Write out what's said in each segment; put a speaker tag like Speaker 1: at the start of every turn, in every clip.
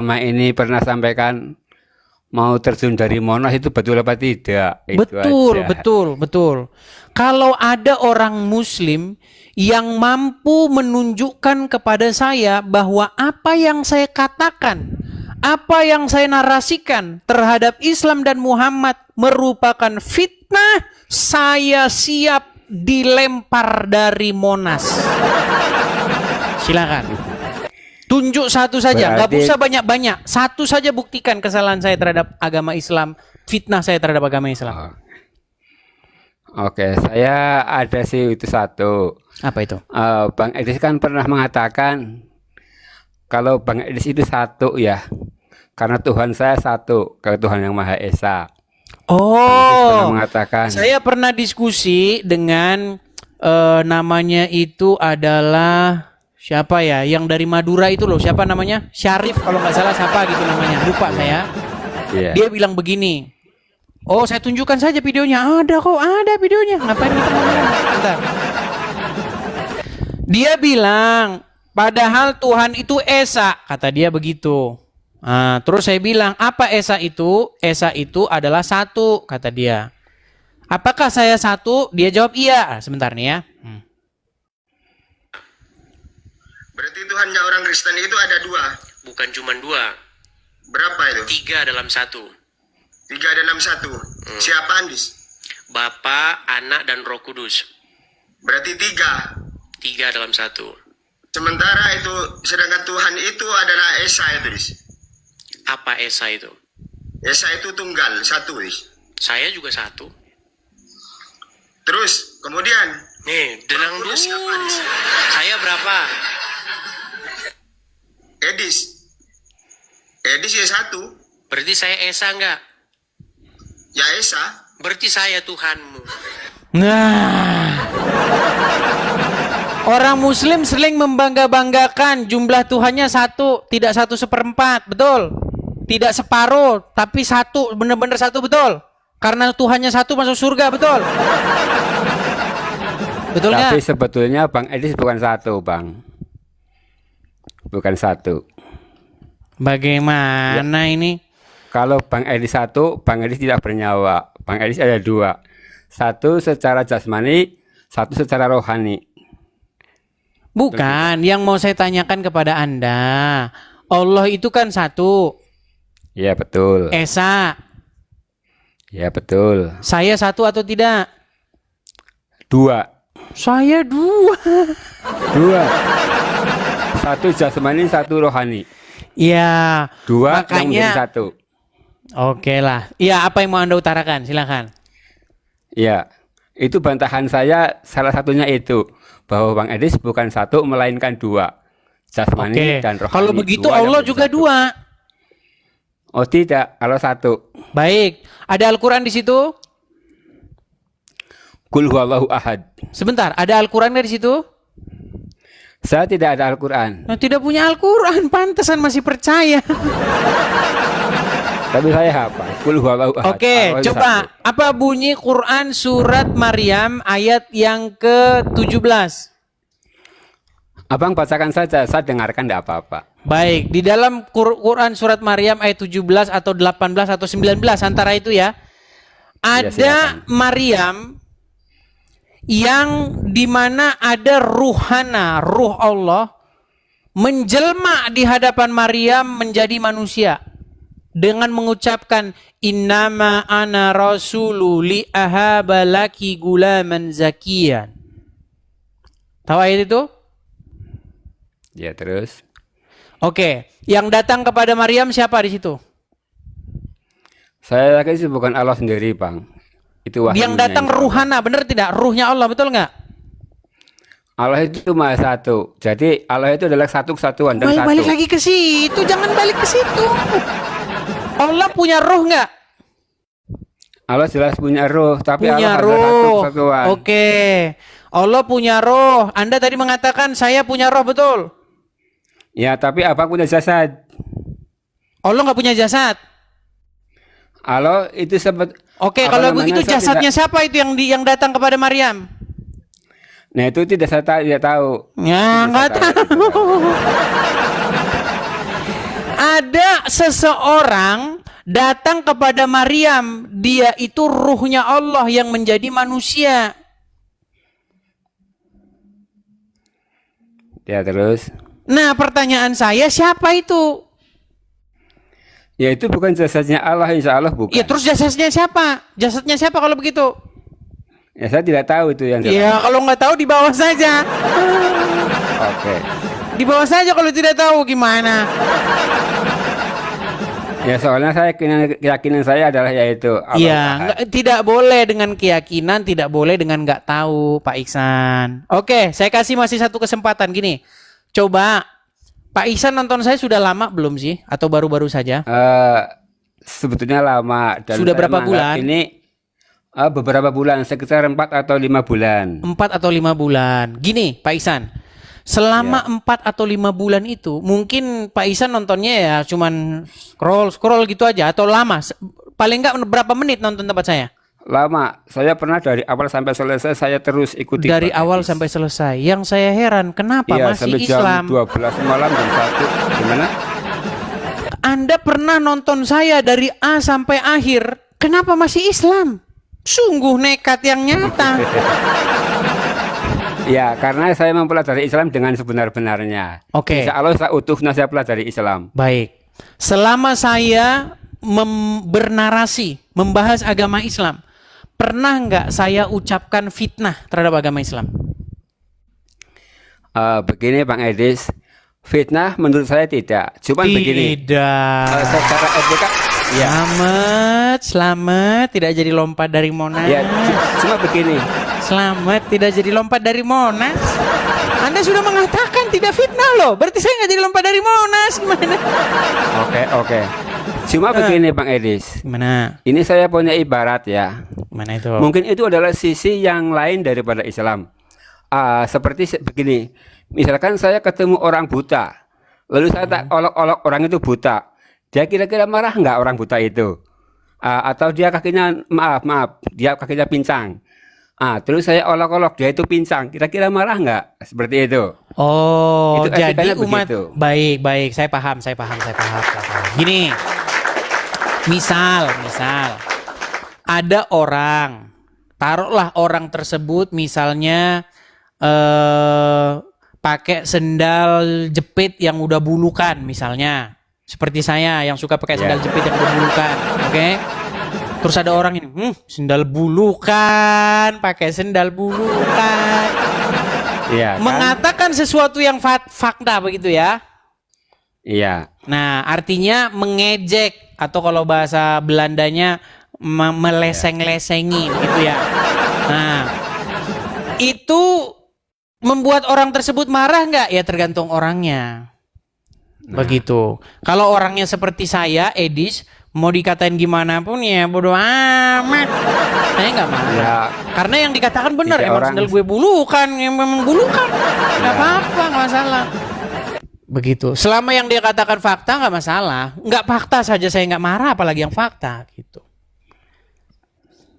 Speaker 1: ini pernah sampaikan mau terjun dari Monas itu betul apa tidak? Itu
Speaker 2: Betul,
Speaker 1: aja.
Speaker 2: betul. Kalau ada orang Muslim yang mampu menunjukkan kepada saya bahwa apa yang saya katakan, apa yang saya narasikan terhadap Islam dan Muhammad merupakan fitnah, saya siap dilempar dari Monas. Silakan. Tunjuk satu saja, nggak usah banyak-banyak. Satu saja buktikan kesalahan saya terhadap agama Islam, fitnah saya terhadap agama Islam.
Speaker 1: Oke, saya ada sih itu satu.
Speaker 2: Apa itu?
Speaker 1: Bang Edis kan pernah mengatakan kalau Bang Edis itu satu ya, karena Tuhan saya satu, ke Tuhan yang Maha Esa.
Speaker 2: Oh,
Speaker 1: mengatakan.
Speaker 2: Saya pernah diskusi dengan namanya itu adalah siapa ya? Yang dari Madura itu loh, siapa namanya? Syarif kalau nggak salah, siapa gitu namanya? Lupa saya.
Speaker 1: Yeah.
Speaker 2: Dia bilang begini. Oh, saya tunjukkan saja videonya. Ada kok, ada videonya. Ngapain kita ngomong? Bentar. Dia bilang, padahal Tuhan itu Esa, kata dia begitu. Nah, terus saya bilang, apa Esa itu? Esa itu adalah satu, kata dia. Apakah saya satu? Dia jawab iya. Sebentar nih ya.
Speaker 3: Berarti Tuhannya orang Kristen itu ada dua?
Speaker 4: Bukan cuma dua.
Speaker 3: Berapa itu?
Speaker 4: 3 dalam 1.
Speaker 3: 3 dalam 1. Siapa Andis?
Speaker 4: Bapa, Anak, dan Roh Kudus.
Speaker 3: Berarti 3.
Speaker 4: 3 dalam 1.
Speaker 3: Sementara itu, sedangkan Tuhan itu adalah Esa itu, Dis.
Speaker 4: Apa Esa itu?
Speaker 3: Esa itu tunggal, satu, Dis.
Speaker 4: Saya juga satu.
Speaker 3: Terus, kemudian
Speaker 4: Nih, denang dulu.
Speaker 3: siapa, Dis?
Speaker 4: Saya berapa?
Speaker 3: Edis. Edis ya satu.
Speaker 4: Berarti saya Esa enggak?
Speaker 3: Ya Esa.
Speaker 4: Berarti saya Tuhanmu.
Speaker 2: Nah, orang Muslim sering membangga-banggakan jumlah Tuhannya satu, tidak 1/4, betul? Tidak separuh, tapi satu, benar-benar satu, betul? Karena Tuhannya satu masuk surga, betul? Betul nggak?
Speaker 1: Tapi sebetulnya Bang Edis bukan satu, Bang. Bukan satu.
Speaker 2: Bagaimana ini?
Speaker 1: Kalau Bang Edis satu, Bang Edis tidak bernyawa. Bang Edis ada dua. Satu secara jasmani, satu secara rohani.
Speaker 2: Bukan, yang mau saya tanyakan kepada Anda. Allah itu kan satu.
Speaker 1: Ya betul.
Speaker 2: Esa.
Speaker 1: Ya betul.
Speaker 2: Saya satu atau tidak?
Speaker 1: Dua.
Speaker 2: Saya dua.
Speaker 1: Dua. Satu jasmani, satu rohani.
Speaker 2: Ya,
Speaker 1: Dua yang menjadi
Speaker 2: makanya.
Speaker 1: satu.
Speaker 2: Oke lah. Ya, apa yang mau Anda utarakan? Silakan.
Speaker 1: Ya, itu bantahan saya salah satunya itu. Bahwa Bang Edis bukan satu, melainkan dua. Jasmani
Speaker 2: Oke.
Speaker 1: dan rohani.
Speaker 2: Kalau begitu
Speaker 1: Dua yang
Speaker 2: Allah
Speaker 1: menjadi
Speaker 2: juga
Speaker 1: satu.
Speaker 2: dua.
Speaker 1: Oh tidak, kalau satu.
Speaker 2: Baik. Ada Al-Quran di situ?
Speaker 1: Qul huwallahu ahad.
Speaker 2: Sebentar, ada Al-Quran nggak di situ?
Speaker 1: Saya tidak ada Al-Quran.
Speaker 2: Nah, tidak punya Al-Quran, pantesan masih percaya.
Speaker 1: Tapi saya hafal. Qul huwallahu ahad.
Speaker 2: Oke,
Speaker 1: Allah itu
Speaker 2: coba.
Speaker 1: satu.
Speaker 2: Apa bunyi Quran surat Maryam ayat yang ke-17?
Speaker 1: Abang bacakan saja, saya dengarkan tidak apa-apa.
Speaker 2: Baik, di dalam Quran surat Maryam ayat 17 atau 18 atau 19 antara itu ya. Ada
Speaker 1: silakan.
Speaker 2: Maryam yang dimana ada ruhana, ruh Allah menjelma di hadapan Maryam menjadi manusia dengan mengucapkan innama ana rasulu li ahaba laki gulaman zakiyan. Tahu ayat itu?
Speaker 1: Ya terus.
Speaker 2: Oke, yang datang kepada Maryam siapa di situ?
Speaker 1: Saya yakin itu bukan Allah sendiri, Bang. Itu wahyunya
Speaker 2: Yang datang
Speaker 1: insya Allah.
Speaker 2: ruhana, benar tidak? Ruhnya Allah, betul nggak?
Speaker 1: Allah itu maha satu. Jadi Allah itu adalah satu kesatuan dan
Speaker 2: Balik
Speaker 1: satu.
Speaker 2: lagi ke situ, jangan balik ke situ. Allah punya roh nggak?
Speaker 1: Allah jelas punya roh, tapi
Speaker 2: Punya
Speaker 1: Allah adalah satu
Speaker 2: roh.
Speaker 1: kesatuan.
Speaker 2: Oke, Allah punya roh. Anda tadi mengatakan saya punya roh, betul?
Speaker 1: Ya, tapi apa punya jasad?
Speaker 2: Allah nggak punya jasad.
Speaker 1: Allah itu sebut.
Speaker 2: Oke,
Speaker 1: apa
Speaker 2: kalau
Speaker 1: namanya,
Speaker 2: begitu
Speaker 1: saya
Speaker 2: jasadnya siapa itu yang datang kepada Maryam?
Speaker 1: Nah itu tidak tahu.
Speaker 2: Ya,
Speaker 1: Itu
Speaker 2: nggak
Speaker 1: saya
Speaker 2: tahu. Ada seseorang datang kepada Maryam, dia itu ruhnya Allah yang menjadi manusia.
Speaker 1: Ya terus.
Speaker 2: Nah, pertanyaan saya, siapa itu?
Speaker 1: Ya itu bukan jasadnya Allah, insya Allah bukan.
Speaker 2: Ya terus jasadnya siapa? Jasadnya siapa kalau begitu?
Speaker 1: Ya saya tidak tahu itu yang
Speaker 2: Ya kalau nggak tahu di bawah saja.
Speaker 1: Oke.
Speaker 2: Di bawah saja kalau tidak tahu gimana?
Speaker 1: Ya soalnya saya keyakinan saya adalah yaitu Allah
Speaker 2: Iya,
Speaker 1: Ahad.
Speaker 2: tidak boleh dengan keyakinan, tidak boleh dengan nggak tahu, Pak Iksan. Oke, saya kasih masih satu kesempatan gini. Coba, Pak Iksan nonton saya sudah lama belum sih? Atau baru-baru saja?
Speaker 1: Sebetulnya lama dan
Speaker 2: Sudah
Speaker 1: saya
Speaker 2: berapa
Speaker 1: menganggap
Speaker 2: bulan?
Speaker 1: Ini beberapa bulan, sekitar 4 atau 5 bulan.
Speaker 2: 4 atau 5 bulan. Gini, Pak Iksan. Selama 4 atau 5 bulan itu, mungkin Pak Iksan nontonnya ya cuman scroll gitu aja atau lama. Paling nggak berapa menit nonton tempat saya?
Speaker 1: Lama. Saya pernah dari awal sampai selesai saya terus ikuti.
Speaker 2: Dari
Speaker 1: Pak
Speaker 2: awal
Speaker 1: Hadis.
Speaker 2: sampai selesai. Yang saya heran, kenapa
Speaker 1: Iya,
Speaker 2: masih
Speaker 1: sampai
Speaker 2: Islam?
Speaker 1: jam 12 malam jam 1. Gimana?
Speaker 2: Anda pernah nonton saya dari A sampai akhir, kenapa masih Islam? Sungguh nekat yang nyata.
Speaker 1: Ya, karena saya mempelajari Islam dengan sebenar-benarnya.
Speaker 2: Oke.
Speaker 1: Insya Allah saya utuhnya saya pelajari Islam.
Speaker 2: Baik. Selama saya bernarasi, membahas agama Islam, pernah nggak saya ucapkan fitnah terhadap agama Islam?
Speaker 1: Begini Bang Edis, fitnah menurut saya tidak. Cuman begini.
Speaker 2: Tidak.
Speaker 1: Secara etika, ya.
Speaker 2: Selamat, tidak jadi lompat dari Monas.
Speaker 1: Ya, cuma begini.
Speaker 2: Selamat, tidak jadi lompat dari Monas. Anda sudah mengatakan tidak fitnah loh. Berarti saya nggak jadi lompat dari Monas. Gimana?
Speaker 1: Oke. Cuma begini Bang Edis.
Speaker 2: Gimana?
Speaker 1: Ini saya punya ibarat ya.
Speaker 2: Gimana itu?
Speaker 1: Mungkin itu adalah sisi yang lain daripada Islam. Seperti begini. Misalkan saya ketemu orang buta. Lalu saya tak olok-olok orang itu buta. Dia kira-kira marah nggak orang buta itu? Atau dia kakinya, maaf, dia kakinya pincang. Terus saya olok-olok, dia itu pincang. Kira-kira marah nggak? Seperti itu.
Speaker 2: Oh,
Speaker 1: Itu
Speaker 2: jadi
Speaker 1: etikanya
Speaker 2: umat
Speaker 1: begitu.
Speaker 2: baik, saya paham. Gini, misal ada orang, taruhlah orang tersebut misalnya pakai sendal jepit yang udah bulukan misalnya, seperti saya yang suka pakai sendal jepit yang udah bulukan, oke? Terus ada orang ini, sendal bulukan, pakai sendal bulukan.
Speaker 1: Iya. Kan?
Speaker 2: Mengatakan sesuatu yang fakta begitu ya.
Speaker 1: Iya.
Speaker 2: Nah, artinya mengejek atau kalau bahasa Belandanya meleseng-lesengin gitu ya. Nah, itu membuat orang tersebut marah nggak? Ya tergantung orangnya. Begitu. Kalau orangnya seperti saya, Edis, mau dikatain gimana pun ya bodo amat. Saya nggak marah.
Speaker 1: Ya.
Speaker 2: Karena yang dikatakan benar,
Speaker 1: Tiga
Speaker 2: emang
Speaker 1: orang.
Speaker 2: sendal gue bulukan, memang bulukan. Nggak apa-apa, nggak masalah. Begitu. Selama yang dia katakan fakta nggak masalah. Nggak fakta saja saya nggak marah, apalagi yang fakta gitu.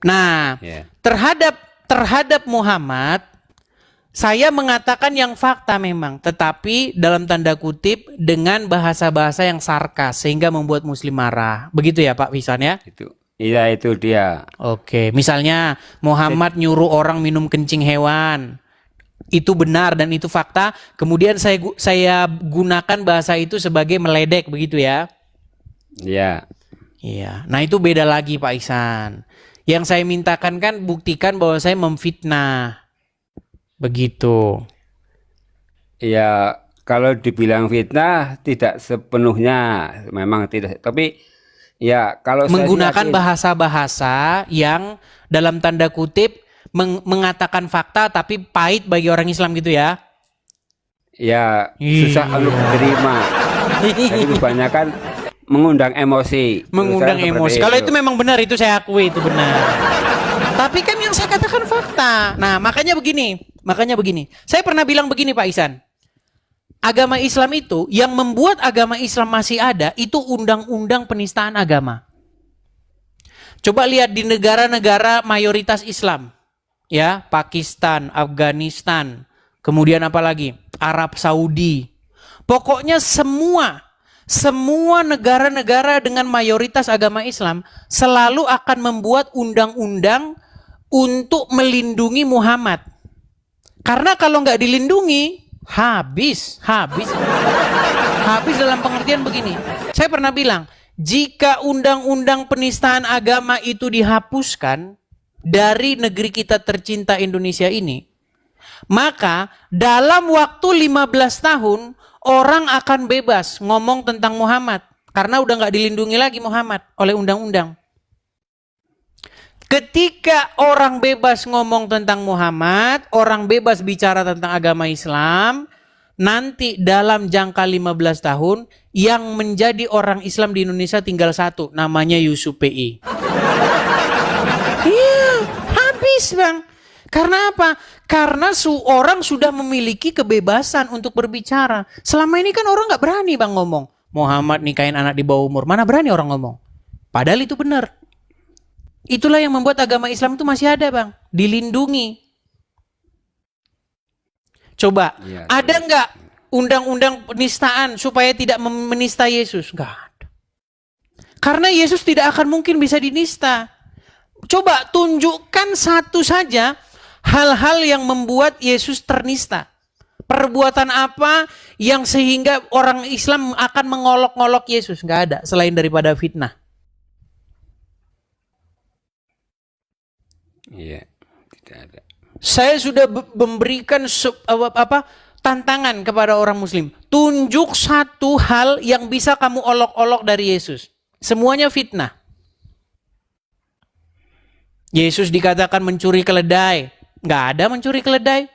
Speaker 2: Nah, terhadap Muhammad, saya mengatakan yang fakta memang, tetapi dalam tanda kutip dengan bahasa-bahasa yang sarkas sehingga membuat muslim marah. Begitu ya Pak Fisan ya?
Speaker 1: Iya itu dia.
Speaker 2: Oke, misalnya Muhammad nyuruh orang minum kencing hewan. Itu benar dan itu fakta. Kemudian saya gunakan bahasa itu sebagai meledek, begitu ya?
Speaker 1: Iya.
Speaker 2: Iya. Nah, itu beda lagi Pak Ihsan. Yang saya mintakan kan buktikan bahwa saya memfitnah. Begitu.
Speaker 1: Ya, kalau dibilang fitnah tidak sepenuhnya, memang tidak. Tapi ya kalau
Speaker 2: Menggunakan
Speaker 1: saya yakin,
Speaker 2: bahasa-bahasa yang dalam tanda kutip mengatakan fakta tapi pahit bagi orang Islam gitu ya.
Speaker 1: ya susah untuk diterima. Jadi kebanyakan mengundang emosi.
Speaker 2: Mengundang
Speaker 1: Terus saya
Speaker 2: emosi.
Speaker 1: seperti
Speaker 2: Kalau itu memang benar, itu saya akui itu benar. Tapi kan yang saya katakan fakta. Nah, makanya begini. Saya pernah bilang begini Pak Ihsan. Agama Islam itu yang membuat agama Islam masih ada itu undang-undang penistaan agama. Coba lihat di negara-negara mayoritas Islam. Ya, Pakistan, Afghanistan, kemudian apa lagi? Arab Saudi. Pokoknya semua semua negara-negara dengan mayoritas agama Islam selalu akan membuat undang-undang untuk melindungi Muhammad. Karena kalau nggak dilindungi, habis dalam pengertian begini. Saya pernah bilang, jika undang-undang penistaan agama itu dihapuskan dari negeri kita tercinta Indonesia ini, maka dalam waktu 15 tahun orang akan bebas ngomong tentang Muhammad. Karena udah nggak dilindungi lagi Muhammad oleh undang-undang. Ketika orang bebas ngomong tentang Muhammad, orang bebas bicara tentang agama Islam, nanti dalam jangka 15 tahun yang menjadi orang Islam di Indonesia tinggal satu, namanya Yusuf PI. Iya, habis Bang. Karena apa? Karena orang sudah memiliki kebebasan untuk berbicara. Selama ini kan orang nggak berani Bang ngomong. Muhammad nikahin anak di bawah umur. Mana berani orang ngomong. Padahal itu benar. Itulah yang membuat agama Islam itu masih ada Bang. Dilindungi. Coba,
Speaker 1: Ya,
Speaker 2: ada nggak undang-undang penistaan supaya tidak menista Yesus? Nggak ada. Karena Yesus tidak akan mungkin bisa dinista. Coba tunjukkan satu saja hal-hal yang membuat Yesus ternista. Perbuatan apa yang sehingga orang Islam akan mengolok-olok Yesus? Nggak ada selain daripada fitnah.
Speaker 1: Iya, tidak ada.
Speaker 2: Saya sudah memberikan tantangan kepada orang Muslim. Tunjuk satu hal yang bisa kamu olok-olok dari Yesus. Semuanya fitnah. Yesus dikatakan mencuri keledai. Nggak ada mencuri keledai.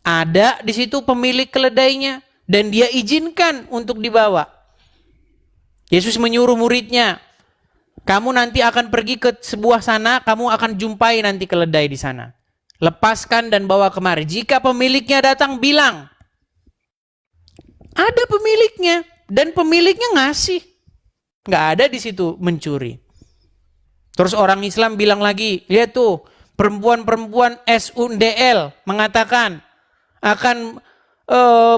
Speaker 2: Ada di situ pemilik keledainya. Dan dia izinkan untuk dibawa. Yesus menyuruh muridnya. Kamu nanti akan pergi ke sebuah sana, kamu akan jumpai nanti keledai di sana. Lepaskan dan bawa kemari. Jika pemiliknya datang, bilang. Ada pemiliknya. Dan pemiliknya ngasih. Nggak ada di situ mencuri. Terus orang Islam bilang lagi, lihat tuh, perempuan-perempuan SUNDL mengatakan akan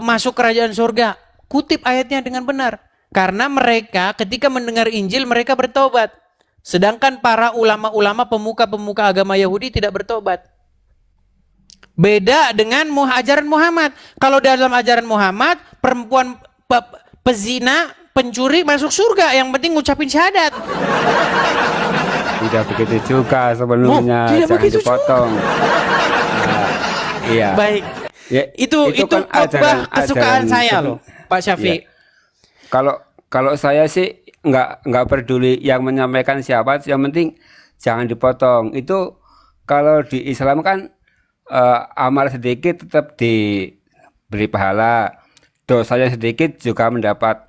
Speaker 2: masuk kerajaan surga. Kutip ayatnya dengan benar. Karena mereka ketika mendengar Injil mereka bertobat. Sedangkan para ulama-ulama pemuka-pemuka agama Yahudi tidak bertobat. Beda dengan ajaran Muhammad. Kalau dalam ajaran Muhammad, perempuan pezina, pencuri masuk surga. Yang penting ngucapin syahadat.
Speaker 1: Tidak begitu juga sebelumnya.
Speaker 2: Tidak
Speaker 1: Jangan
Speaker 2: begitu
Speaker 1: dipotong. Nah, iya.
Speaker 2: Baik.
Speaker 1: Ya,
Speaker 2: Itu
Speaker 1: kan
Speaker 2: khotbah kesukaan saya loh, Pak Syafiq.
Speaker 1: Ya. Kalau saya sih nggak peduli yang menyampaikan siapa, yang penting jangan dipotong. Itu kalau di Islam kan amal sedikit tetap diberi pahala, dosanya sedikit juga mendapat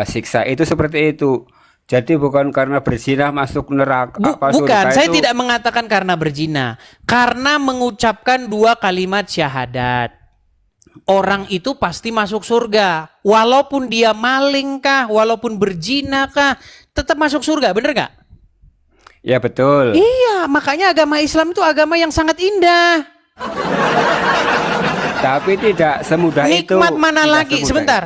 Speaker 1: siksa. Itu seperti itu. Jadi bukan karena berzina masuk neraka.
Speaker 2: Bukan, saya tidak mengatakan karena berzina, karena mengucapkan 2 kalimat syahadat. Orang itu pasti masuk surga. Walaupun dia maling kah, walaupun berzina kah, tetap masuk surga, bener gak?
Speaker 1: Ya betul.
Speaker 2: Iya, makanya agama Islam itu agama yang sangat indah.
Speaker 1: Tapi tidak semudah itu.
Speaker 2: Nikmat mana
Speaker 1: Tidak
Speaker 2: lagi?
Speaker 1: semudah
Speaker 2: Sebentar.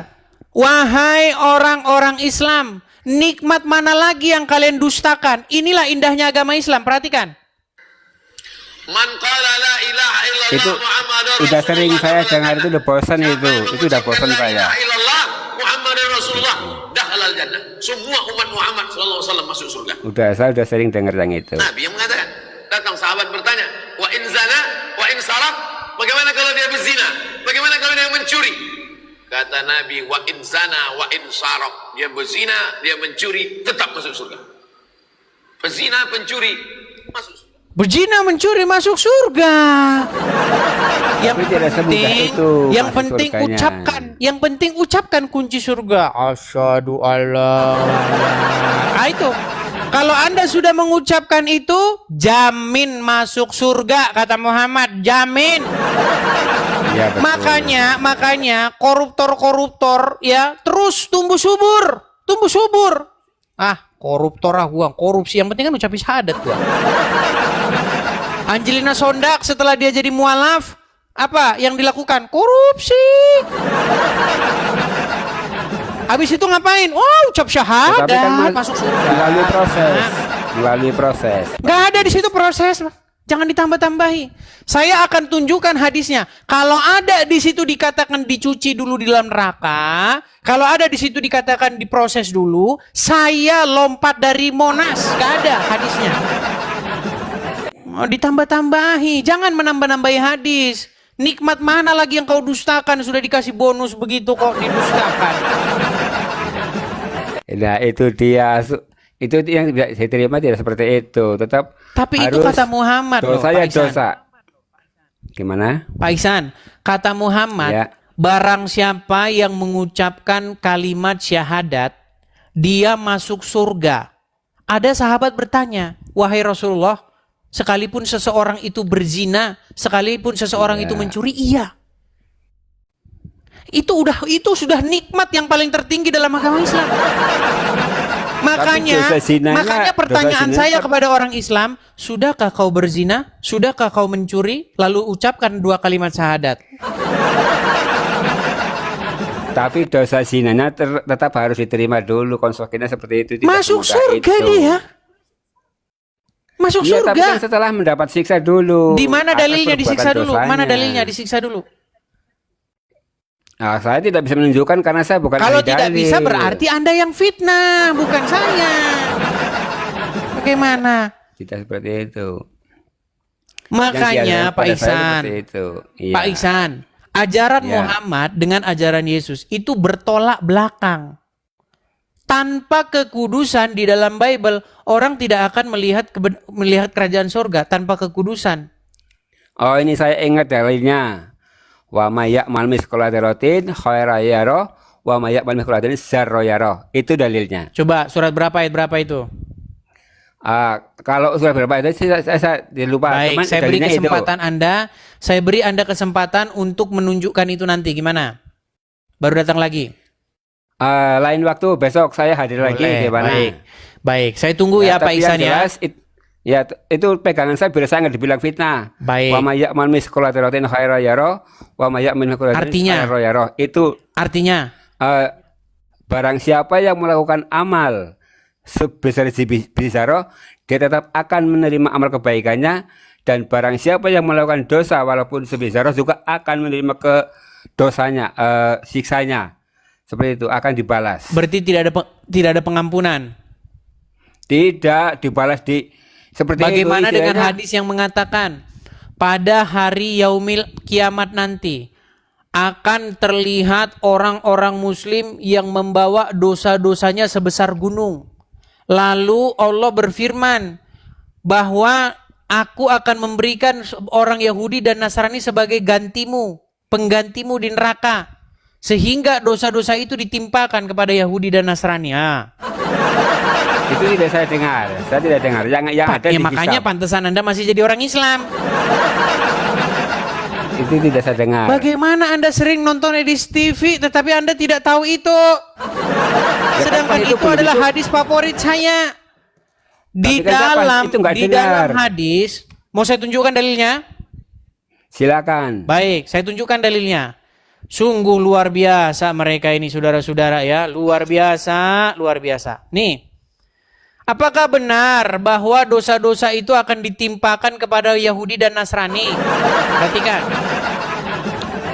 Speaker 2: Wahai orang-orang Islam, nikmat mana lagi yang kalian dustakan? Inilah indahnya agama Islam, perhatikan.
Speaker 3: Man qala la ilaha illallah
Speaker 1: Itu
Speaker 3: Muhammadur
Speaker 1: udah sering
Speaker 3: Rasulullah.
Speaker 1: saya dengar, itu udah bosan itu udah bosan
Speaker 3: La
Speaker 1: saya.
Speaker 3: ilaha illallah Muhammadur Rasulullah dakhalal jannah. Semua umat Muhammad sallallahu alaihi wasallam masuk surga.
Speaker 1: Saya udah sering dengar yang itu.
Speaker 3: Nabi yang mengatakan, datang sahabat bertanya, wa in zana wa in saraq, bagaimana kalau dia berzina? Bagaimana kalau dia mencuri? Kata Nabi, wa in zana wa in saraq, dia berzina, dia mencuri, tetap masuk surga. Pezina, pencuri, masuk surga.
Speaker 2: Berzina, mencuri, masuk surga. Yang
Speaker 1: tidak semudah itu
Speaker 2: yang
Speaker 1: masuk
Speaker 2: penting
Speaker 1: surganya.
Speaker 2: yang penting ucapkan kunci surga. Asyhadu alla. Itu. Kalau Anda sudah mengucapkan itu, jamin masuk surga, kata Muhammad, jamin.
Speaker 1: Ya, betul.
Speaker 2: Makanya koruptor ya terus tumbuh subur. Koruptor gua, korupsi, yang penting kan ucapin syahadat gua. Angelina Sondak setelah dia jadi mualaf, apa yang dilakukan? Korupsi. Habis itu ngapain? Oh, ucap syahadat,
Speaker 1: Tetapi kan
Speaker 2: masuk surga.
Speaker 1: melalui proses.
Speaker 2: Nggak ada di situ proses. Jangan ditambah-tambahi. Saya akan tunjukkan hadisnya. Kalau ada di situ dikatakan dicuci dulu di dalam neraka, kalau ada di situ dikatakan diproses dulu, saya lompat dari Monas. Nggak ada hadisnya. Oh, ditambah-tambahi. Jangan menambah-nambahi hadis. Nikmat mana lagi yang kau dustakan? Sudah dikasih bonus begitu kok didustakan.
Speaker 1: Nah, itu dia. Itu yang tidak saya terima, tidak seperti itu. Tetap
Speaker 2: Tapi itu
Speaker 1: harus
Speaker 2: kata Muhammad loh,
Speaker 1: dosa
Speaker 2: Pak
Speaker 1: ya
Speaker 2: Ihsan.
Speaker 1: dosa. Gimana?
Speaker 2: Pak Ihsan, kata Muhammad,
Speaker 1: Ya.
Speaker 2: barang siapa yang mengucapkan kalimat syahadat, dia masuk surga. Ada sahabat bertanya, wahai Rasulullah, sekalipun seseorang itu berzina, sekalipun seseorang itu mencuri, iya. Itu sudah nikmat yang paling tertinggi dalam agama Islam.
Speaker 1: dosa zinanya-
Speaker 2: Makanya pertanyaan
Speaker 1: dosa zinanya
Speaker 2: saya kepada orang Islam, sudahkah kau berzina? Sudahkah kau mencuri? Lalu ucapkan 2 kalimat syahadat.
Speaker 1: Tapi dosa zinanya tetap harus diterima dulu, konsekuensinya seperti itu. Tidak
Speaker 2: Masuk
Speaker 1: semudah
Speaker 2: surga
Speaker 1: itu.
Speaker 2: dia. Masuk
Speaker 1: Iya, tapi kan
Speaker 2: surga.
Speaker 1: setelah mendapat siksa dulu.
Speaker 2: Di mana
Speaker 1: atas
Speaker 2: dalilnya
Speaker 1: perbuatan
Speaker 2: disiksa dulu?
Speaker 1: dosanya.
Speaker 2: Mana dalilnya disiksa dulu?
Speaker 1: Nah, saya tidak bisa menunjukkan karena saya bukan
Speaker 2: Kalau
Speaker 1: ahli
Speaker 2: tidak
Speaker 1: dalil.
Speaker 2: bisa berarti Anda yang fitnah, bukan saya. Bagaimana?
Speaker 1: Tidak seperti itu. Yang
Speaker 2: Makanya
Speaker 1: diajarkan
Speaker 2: Pak
Speaker 1: pada saya
Speaker 2: Ihsan,
Speaker 1: seperti itu. Iya.
Speaker 2: Pak Ihsan, ajaran
Speaker 1: Ya.
Speaker 2: Muhammad dengan ajaran Yesus itu bertolak belakang. Tanpa kekudusan di dalam Bible, orang tidak akan melihat kerajaan surga tanpa kekudusan.
Speaker 1: Oh, ini saya ingat dalilnya. Wa may ya'mal mithqala dzarratin khairan yarah wa may ya'mal mithqala dzarratin syarran yarah. Itu dalilnya.
Speaker 2: Coba surat berapa ayat berapa itu?
Speaker 1: Kalau sudah berapa itu saya lupa.
Speaker 2: Baik,
Speaker 1: Cuman
Speaker 2: saya beri
Speaker 1: dalilnya itu.
Speaker 2: kesempatan Anda, saya beri Anda kesempatan untuk menunjukkan itu nanti. Gimana? Baru datang lagi.
Speaker 1: Lain waktu besok saya hadir lagi.
Speaker 2: Boleh,
Speaker 1: Gimana?
Speaker 2: baik. Saya tunggu ya, Pak
Speaker 1: tapi
Speaker 2: Ihsan
Speaker 1: yang
Speaker 2: ya.
Speaker 1: jelas, itu pegangan saya biar saya nggak dibilang fitnah.
Speaker 2: Baik.
Speaker 1: Wa may ya'mal mithqala dzarratin khairan yarah wa may ya'mal mithqala dzarratin
Speaker 2: Artinya?
Speaker 1: syarran yarah. Itu
Speaker 2: Artinya,
Speaker 1: barang siapa yang melakukan amal sebesar zarah, dia tetap akan menerima amal kebaikannya, dan barang siapa yang melakukan dosa walaupun sebesar zarah juga akan menerima dosanya, siksanya. Seperti itu, akan dibalas.
Speaker 2: berarti tidak ada pengampunan.
Speaker 1: Tidak dibalas seperti
Speaker 2: Bagaimana
Speaker 1: itu,
Speaker 2: dengan
Speaker 1: istilahnya.
Speaker 2: hadis yang mengatakan pada hari yaumil kiamat nanti akan terlihat orang-orang muslim yang membawa dosa-dosanya sebesar gunung. Lalu Allah berfirman bahwa aku akan memberikan orang Yahudi dan Nasrani sebagai gantimu, penggantimu di neraka. Sehingga dosa-dosa itu ditimpakan kepada Yahudi dan Nasrani.
Speaker 1: Itu tidak saya dengar. Saya tidak dengar. Yang ada di
Speaker 2: Makanya
Speaker 1: kitab.
Speaker 2: pantesan Anda masih jadi orang Islam.
Speaker 1: Itu tidak saya dengar.
Speaker 2: Bagaimana Anda sering nonton Edis TV tetapi Anda tidak tahu itu? Sedangkan
Speaker 1: itu
Speaker 2: itu adalah
Speaker 1: begitu.
Speaker 2: hadis favorit saya. Di
Speaker 1: Tapi kan
Speaker 2: dalam
Speaker 1: itu nggak
Speaker 2: di dalam
Speaker 1: dengar.
Speaker 2: hadis, mau saya tunjukkan dalilnya?
Speaker 1: Silakan.
Speaker 2: Baik, saya tunjukkan dalilnya. Sungguh luar biasa mereka ini, saudara-saudara ya, luar biasa, luar biasa. Nih, apakah benar bahwa dosa-dosa itu akan ditimpakan kepada Yahudi dan Nasrani? Perhatikan.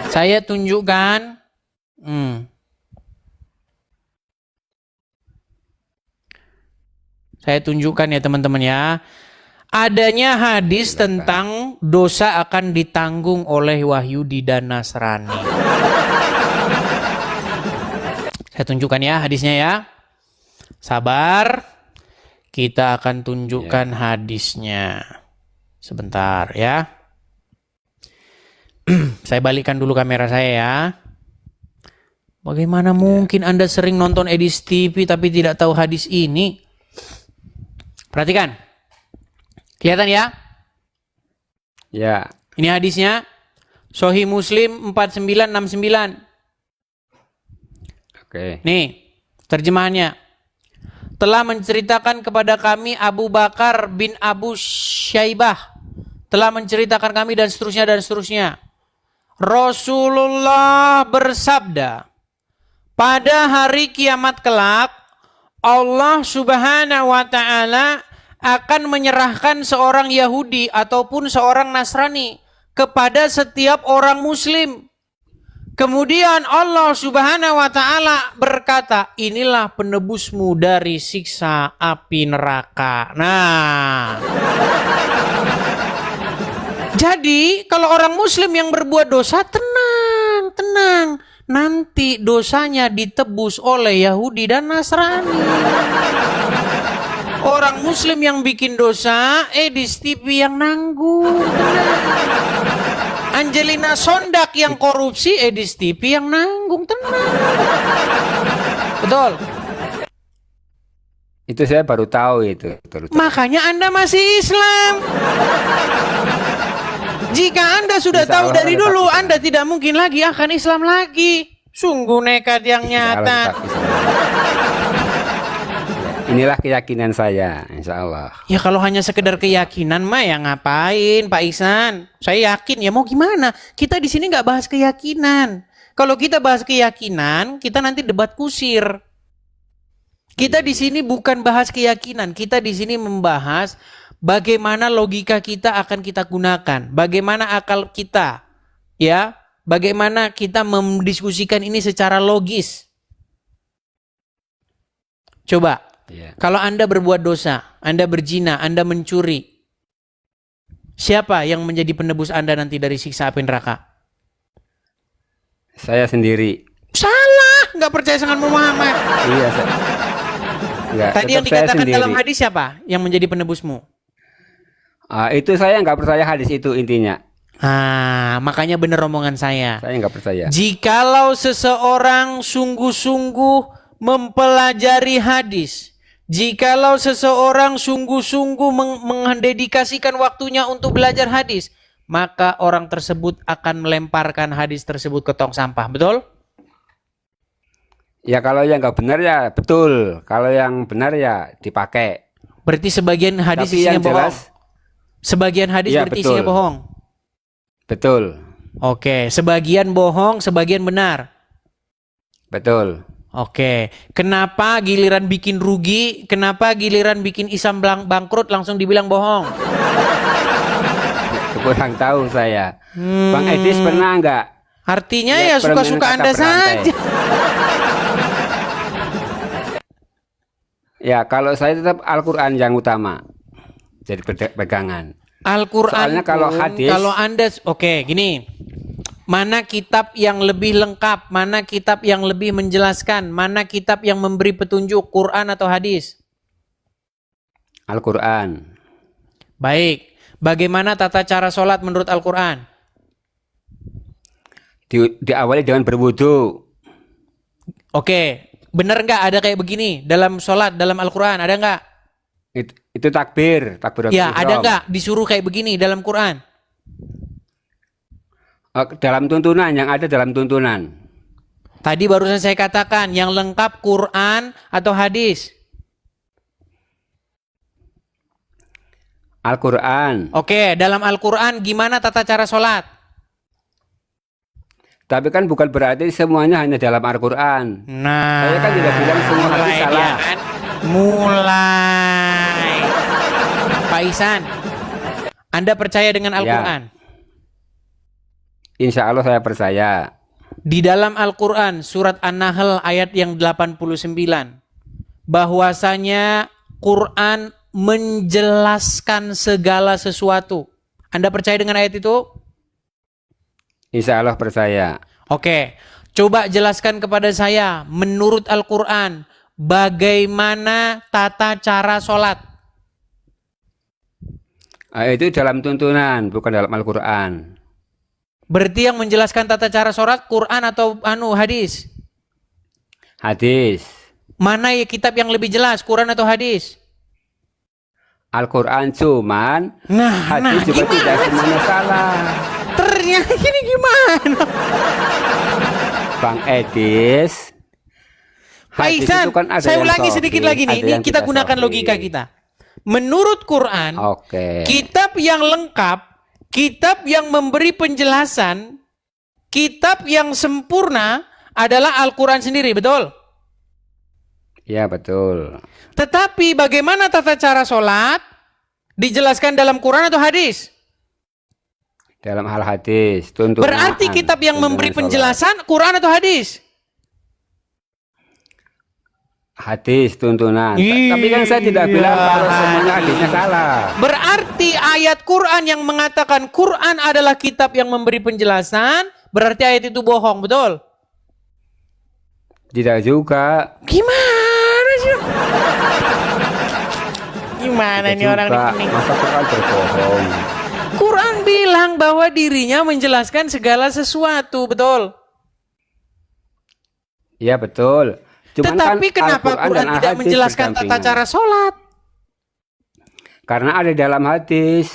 Speaker 2: Saya tunjukkan. Saya tunjukkan ya teman-teman ya. Adanya hadis tentang dosa akan ditanggung oleh Yahudi dan Nasrani. Saya tunjukkan ya hadisnya ya. Sabar. Kita akan tunjukkan hadisnya. Sebentar ya. Saya balikkan dulu kamera saya ya. Bagaimana mungkin Anda sering nonton Edis TV tapi tidak tahu hadis ini? Perhatikan. Kelihatan ya?
Speaker 1: Ya.
Speaker 2: Ini hadisnya. Sahih Muslim 4969.
Speaker 1: Oke.
Speaker 2: Nih, terjemahannya. Telah menceritakan kepada kami Abu Bakar bin Abu Syaibah. Telah menceritakan kami dan seterusnya dan seterusnya. Rasulullah bersabda, pada hari kiamat kelak Allah Subhanahu wa taala akan menyerahkan seorang Yahudi ataupun seorang Nasrani kepada setiap orang muslim. Kemudian Allah Subhanahu wa taala berkata, inilah penebusmu dari siksa api neraka. Nah, jadi kalau orang muslim yang berbuat dosa, tenang. Nanti dosanya ditebus oleh Yahudi dan Nasrani. Orang muslim yang bikin dosa, Edis TV yang nanggung. Tenang. Angelina Sondak yang korupsi, Edis TV yang nanggung. Tenang. Betul.
Speaker 1: Itu saya baru tahu itu.
Speaker 2: Makanya Anda masih Islam. Jika Anda sudah
Speaker 1: Insya
Speaker 2: tahu
Speaker 1: Allah
Speaker 2: dari
Speaker 1: tetap
Speaker 2: dulu,
Speaker 1: Islam.
Speaker 2: Anda tidak mungkin lagi akan Islam lagi. Sungguh nekat yang nyata.
Speaker 1: Inilah keyakinan saya, insya Allah.
Speaker 2: Ya kalau hanya sekedar keyakinan mah ya ngapain Pak Ihsan? Saya yakin ya mau gimana? Kita di sini nggak bahas keyakinan. Kalau kita bahas keyakinan, kita nanti debat kusir. Kita di sini bukan bahas keyakinan, kita di sini membahas bagaimana logika kita akan kita gunakan, bagaimana akal kita, ya, bagaimana kita mendiskusikan ini secara logis. Coba, kalau Anda berbuat dosa, Anda berzina, Anda mencuri, siapa yang menjadi penebus Anda nanti dari siksa api neraka?
Speaker 1: Saya sendiri.
Speaker 2: Salah, nggak percaya dengan Muhammad.
Speaker 1: Iya, enggak,
Speaker 2: Tadi yang
Speaker 1: tetap saya
Speaker 2: dikatakan
Speaker 1: sendiri.
Speaker 2: dalam hadis siapa yang menjadi penebusmu?
Speaker 1: Itu saya nggak percaya hadis itu intinya.
Speaker 2: Makanya benar omongan saya.
Speaker 1: Saya nggak percaya.
Speaker 2: Jikalau seseorang sungguh-sungguh mempelajari hadis, jikalau seseorang sungguh-sungguh mendedikasikan waktunya untuk belajar hadis, maka orang tersebut akan melemparkan hadis tersebut ke tong sampah. Betul?
Speaker 1: Ya kalau yang nggak benar ya betul. Kalau yang benar ya dipakai.
Speaker 2: Berarti sebagian hadis
Speaker 1: Tapi
Speaker 2: isinya
Speaker 1: yang
Speaker 2: bohong.
Speaker 1: jelas,
Speaker 2: Sebagian hadis
Speaker 1: iya,
Speaker 2: berarti
Speaker 1: betul.
Speaker 2: isinya bohong.
Speaker 1: Betul.
Speaker 2: Oke, sebagian bohong, sebagian benar.
Speaker 1: Betul.
Speaker 2: Oke, kenapa giliran bikin rugi, kenapa giliran bikin Islam bangkrut langsung dibilang bohong?
Speaker 1: Kurang tahu saya. Bang Edis pernah nggak?
Speaker 2: Artinya
Speaker 1: Ya,
Speaker 2: ya suka-suka
Speaker 1: permainan
Speaker 2: Anda
Speaker 1: kata berantai.
Speaker 2: saja.
Speaker 1: Ya kalau saya tetap Al-Quran yang utama. Jadi pegangan.
Speaker 2: Al-Quran
Speaker 1: Soalnya kalau
Speaker 2: pun,
Speaker 1: hadis-
Speaker 2: kalau Anda, oke, gini. Mana kitab yang lebih lengkap, mana kitab yang lebih menjelaskan, mana kitab yang memberi petunjuk, Quran atau hadis?
Speaker 1: Al-Quran.
Speaker 2: Baik, bagaimana tata cara sholat menurut Al-Quran?
Speaker 1: Diawali dengan berwudu.
Speaker 2: Oke, benar nggak ada kayak begini dalam sholat, dalam Al-Quran, ada nggak?
Speaker 1: Itu takbir. Takbiratul
Speaker 2: Ya,
Speaker 1: ihram.
Speaker 2: ada nggak disuruh kayak begini dalam Quran?
Speaker 1: Dalam tuntunan, yang ada dalam tuntunan.
Speaker 2: Tadi barusan saya katakan yang lengkap Quran atau hadis.
Speaker 1: Al-Quran.
Speaker 2: Oke, dalam Al-Quran gimana tata cara sholat?
Speaker 1: Tapi kan bukan berarti semuanya hanya dalam Al-Quran.
Speaker 2: Nah,
Speaker 1: Saya kan tidak bilang semua hadis
Speaker 2: mulai
Speaker 1: salah.
Speaker 2: dia kan? Mulai. Pak Ihsan, Anda percaya dengan Al-Quran?
Speaker 1: Insya Allah saya percaya.
Speaker 2: Di dalam Al-Quran, surat An-Nahl ayat yang 89, bahwasanya Quran menjelaskan segala sesuatu. Anda percaya dengan ayat itu?
Speaker 1: Insya Allah percaya.
Speaker 2: Oke, coba jelaskan kepada saya, menurut Al-Quran, bagaimana tata cara sholat?
Speaker 1: Itu dalam tuntunan, bukan dalam Al-Quran.
Speaker 2: Berarti yang menjelaskan tata cara sholat, Quran atau hadis?
Speaker 1: Hadis.
Speaker 2: Mana ya kitab yang lebih jelas, Quran atau hadis?
Speaker 1: Al-Quran cuman,
Speaker 2: Nah,
Speaker 1: hadis juga
Speaker 2: gimana?
Speaker 1: tidak semuanya salah.
Speaker 2: Ternyata ini gimana?
Speaker 1: Bang Edis.
Speaker 2: Pak
Speaker 1: hadis
Speaker 2: Ihsan,
Speaker 1: itu kan ada
Speaker 2: saya
Speaker 1: yang
Speaker 2: ulangi
Speaker 1: sahih,
Speaker 2: sedikit lagi nih.
Speaker 1: ada
Speaker 2: Ini
Speaker 1: yang
Speaker 2: kita
Speaker 1: tidak
Speaker 2: gunakan
Speaker 1: sahih.
Speaker 2: logika kita. Menurut Quran,
Speaker 1: Oke.
Speaker 2: kitab yang lengkap, kitab yang memberi penjelasan, kitab yang sempurna adalah Al-Quran sendiri, betul?
Speaker 1: Ya, betul.
Speaker 2: Tetapi bagaimana tata cara sholat? Dijelaskan dalam Quran atau hadis?
Speaker 1: Dalam hal hadis, tuntunan.
Speaker 2: Berarti kitab yang memberi
Speaker 1: tuntunan sholat.
Speaker 2: penjelasan Quran atau hadis?
Speaker 1: Hadis, tuntunan. Tapi kan saya tidak bilang kalau semuanya hadisnya salah.
Speaker 2: Berarti ayat Quran yang mengatakan Quran adalah kitab yang memberi penjelasan, berarti ayat itu bohong, betul?
Speaker 1: Tidak juga.
Speaker 2: Gimana sih? Gimana
Speaker 1: Tidak
Speaker 2: ini orang
Speaker 1: juga.
Speaker 2: ini?
Speaker 1: Masa Quran berbohong?
Speaker 2: Quran bilang bahwa dirinya menjelaskan segala sesuatu, betul?
Speaker 1: Iya, betul. Cuman
Speaker 2: Tetapi
Speaker 1: kan
Speaker 2: kenapa
Speaker 1: Al-Quran
Speaker 2: Quran
Speaker 1: dan
Speaker 2: tidak
Speaker 1: hadis
Speaker 2: menjelaskan tata
Speaker 1: berdampingan.
Speaker 2: cara sholat?
Speaker 1: Karena ada dalam hadis.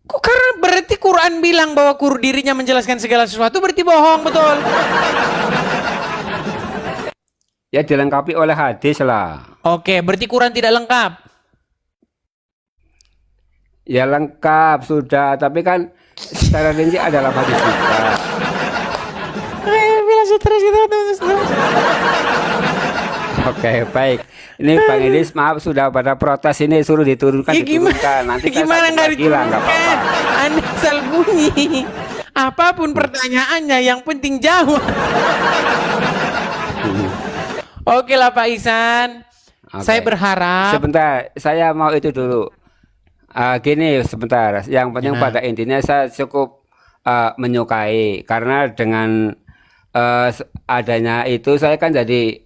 Speaker 2: Kok karena berarti Quran bilang bahwa dirinya menjelaskan segala sesuatu berarti bohong, betul?
Speaker 1: Ya dilengkapi oleh hadis lah.
Speaker 2: Oke, berarti Quran tidak lengkap.
Speaker 1: Ya lengkap sudah, tapi kan secara rinci adalah hadis juga. Oke, baik. Ini Bang Idris, maaf sudah pada protes ini, suruh diturunkan,
Speaker 2: Ya,
Speaker 1: diturunkan. Nanti kan
Speaker 2: gimana
Speaker 1: satu
Speaker 2: nggak
Speaker 1: lagi lah, nggak apa-apa.
Speaker 2: diturunkan? Anda asal bunyi. Apapun pertanyaannya, yang penting jawab. Oke lah Pak Ihsan.
Speaker 1: Oke.
Speaker 2: Saya berharap.
Speaker 1: Sebentar, saya mau itu dulu. Gini, sebentar. Yang penting
Speaker 2: Gimana?
Speaker 1: pada intinya saya cukup menyukai karena dengan adanya itu saya kan jadi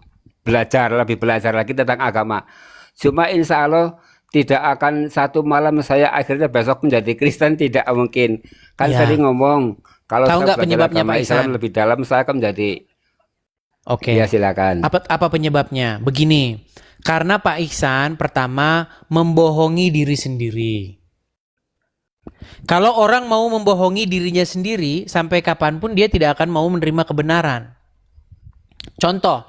Speaker 1: lebih belajar lagi tentang agama. Cuma insya Allah tidak akan satu malam saya akhirnya besok menjadi Kristen, tidak mungkin. Kan
Speaker 2: Ya.
Speaker 1: sering ngomong kalau
Speaker 2: Tahu
Speaker 1: saya
Speaker 2: nggak
Speaker 1: belajar
Speaker 2: penyebabnya,
Speaker 1: agama
Speaker 2: Pak
Speaker 1: Islam
Speaker 2: Ihsan?
Speaker 1: lebih dalam, saya akan menjadi.
Speaker 2: Oke.
Speaker 1: Ya silakan.
Speaker 2: Apa penyebabnya? Begini. Karena Pak Ihsan pertama membohongi diri sendiri. Kalau orang mau membohongi dirinya sendiri, sampai kapanpun dia tidak akan mau menerima kebenaran. Contoh.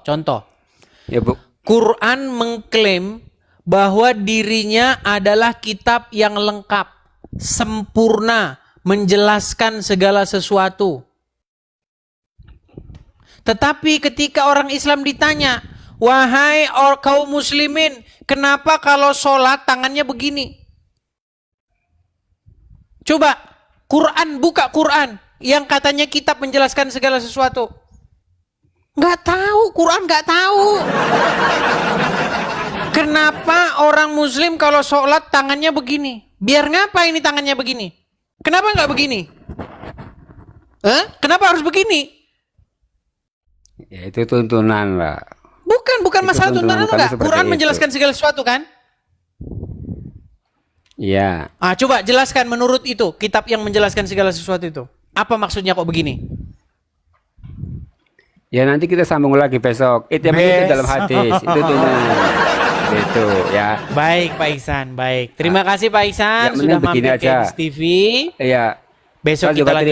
Speaker 1: Ya Bu.
Speaker 2: Quran mengklaim bahwa dirinya adalah kitab yang lengkap, sempurna, menjelaskan segala sesuatu. Tetapi ketika orang Islam ditanya, wahai kaum muslimin, kenapa kalau sholat tangannya begini? Coba buka Quran yang katanya kitab menjelaskan segala sesuatu. Nggak tahu, Quran nggak tahu. Kenapa orang muslim kalau sholat tangannya begini? Biar ngapa ini tangannya begini? Kenapa nggak begini? Kenapa harus begini?
Speaker 1: Ya itu tuntunan lah.
Speaker 2: Bukan
Speaker 1: Itu
Speaker 2: masalah tuntunan
Speaker 1: tuntunan
Speaker 2: itu
Speaker 1: kami
Speaker 2: enggak.
Speaker 1: seperti
Speaker 2: Quran
Speaker 1: itu.
Speaker 2: menjelaskan segala sesuatu kan?
Speaker 1: Iya.
Speaker 2: Coba jelaskan menurut itu, kitab yang menjelaskan segala sesuatu itu. Apa maksudnya kok begini?
Speaker 1: Ya nanti kita sambung lagi besok. Itu dalam hadis. Itu tuntunan. Itu ya.
Speaker 2: Baik Pak Ihsan, baik. Terima kasih Pak Ihsan
Speaker 1: Ya,
Speaker 2: sudah
Speaker 1: mending begini
Speaker 2: mampir ke
Speaker 1: aja.
Speaker 2: Edis TV.
Speaker 1: Iya.
Speaker 2: Besok
Speaker 1: Saya
Speaker 2: kita
Speaker 1: juga
Speaker 2: lanjutkan